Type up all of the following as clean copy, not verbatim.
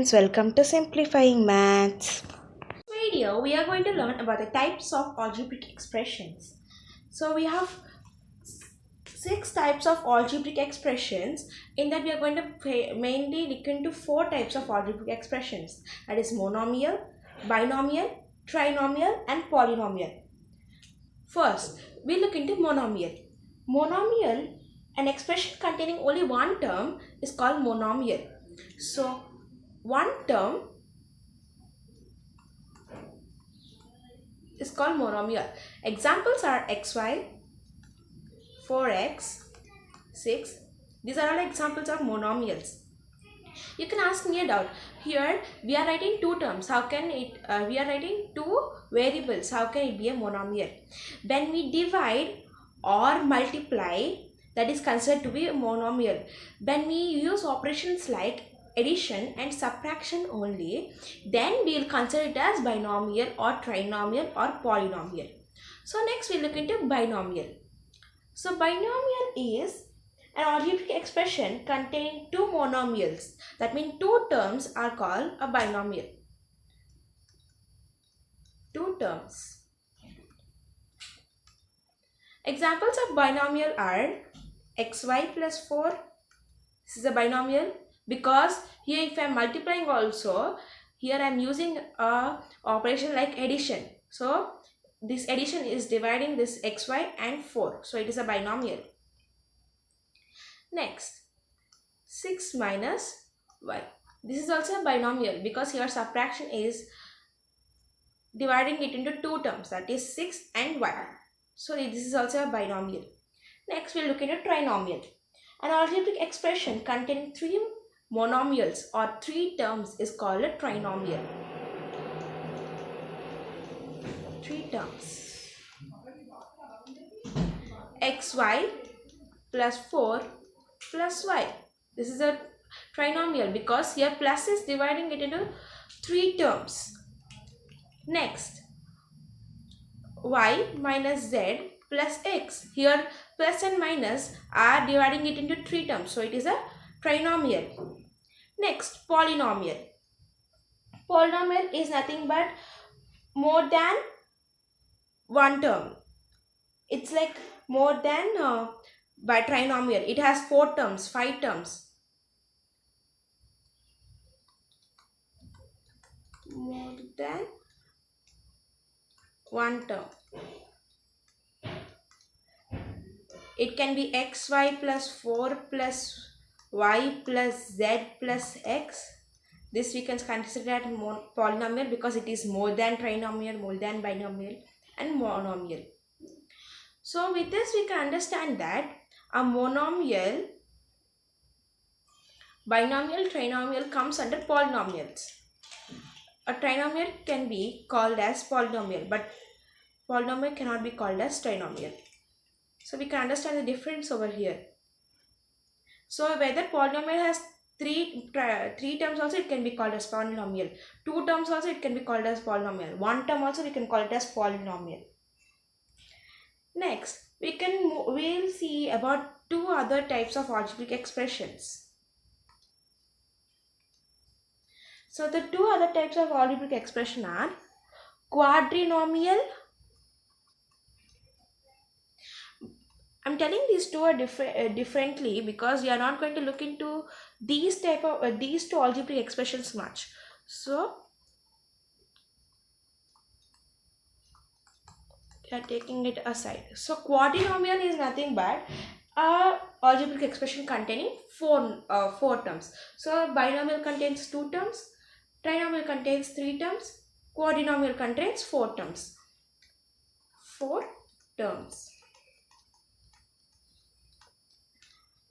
students, welcome to Simplifying Maths. Video we are going to learn about the types of algebraic expressions. So we have 6 types of algebraic expressions. In that we are going to mainly look into 4 types of algebraic expressions, that is monomial, binomial, trinomial and polynomial. First we look into monomial. Monomial, an expression containing only one term, is called monomial. So one term is called monomial. Examples are xy, 4x, 6. These are all examples of monomials. You can ask me a doubt. Here we are writing two terms. How can it? We are writing two variables. How can it be a monomial? When we divide or multiply, that is considered to be a monomial. When we use operations like addition and subtraction only, then we will consider it as binomial or trinomial or polynomial. So next we look into binomial. So binomial is an algebraic expression containing two monomials. That means two terms are called a binomial. Two terms. Examples of binomial are xy plus 4. This is a binomial because here if I am multiplying also, here I am using a operation like addition. So this addition is dividing this xy and 4. So it is a binomial. Next, 6 minus y. This is also a binomial because here subtraction is dividing it into two terms, that is 6 and y. So this is also a binomial. Next we will look into trinomial. An algebraic expression containing three monomials or three terms is called a trinomial. Three terms. xy plus 4 plus y. This is a trinomial because here plus is dividing it into three terms. Next, y minus z plus x. Here plus and minus are dividing it into three terms. So it is a trinomial. Next, polynomial. Polynomial is nothing but more than one term. It's like more than by trinomial. It has 4 terms, 5 terms. More than one term. It can be xy plus 4 plus y plus z plus x. This we can consider as polynomial because it is more than trinomial, more than binomial and monomial. So with this we can understand that a monomial, binomial, trinomial comes under polynomials. A trinomial can be called as polynomial, but polynomial cannot be called as trinomial. So we can understand the difference over here. So whether polynomial has three terms also, it can be called as polynomial. 2 terms also it can be called as polynomial. 1 term also we can call it as polynomial. Next, we'll see about 2 other types of algebraic expressions. So the 2 other types of algebraic expression are quadrinomial. I'm telling these two are differently because we are not going to look into these two algebraic expressions much. So we are taking it aside. So quadrinomial is nothing but a algebraic expression containing 4 terms. So binomial contains 2 terms, trinomial contains 3 terms, quadrinomial contains 4 terms. 4 terms.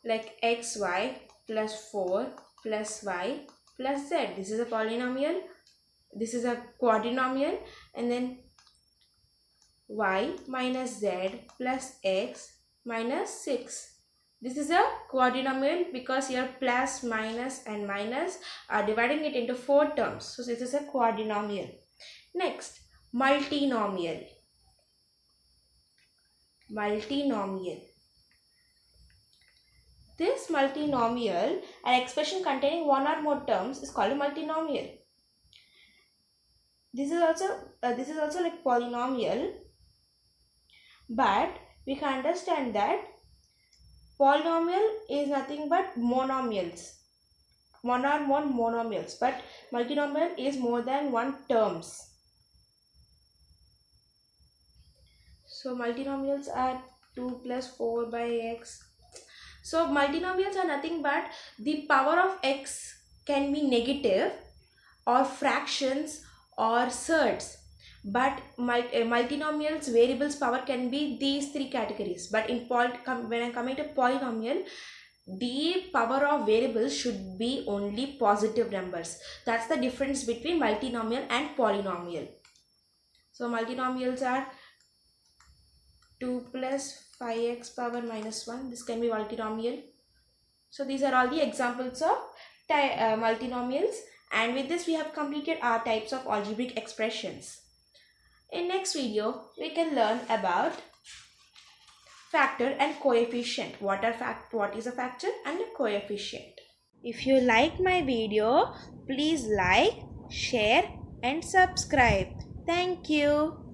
Like xy plus 4 plus y plus z. This is a polynomial. This is a quadrinomial. And then y minus z plus x minus 6. This is a quadrinomial because here plus, minus and minus are dividing it into 4 terms. So this is a quadrinomial. Next, multinomial. Multinomial. This multinomial, an expression containing one or more terms, is called a multinomial. This is also like polynomial, but we can understand that polynomial is nothing but monomials, one or more monomials, but multinomial is more than one terms. So multinomials are 2 plus 4 by x. So multinomials are nothing but the power of x can be negative or fractions or surds. But multinomials variables power can be these three categories. But when I'm coming to polynomial, the power of variables should be only positive numbers. That's the difference between multinomial and polynomial. So multinomials are 2 plus 5x power minus 1. This can be multinomial. So these are all the examples of multinomials, and with this we have completed our types of algebraic expressions. In next video we can learn about factor and coefficient. What is a factor and a coefficient? If you like my video, please like, share and subscribe. Thank you.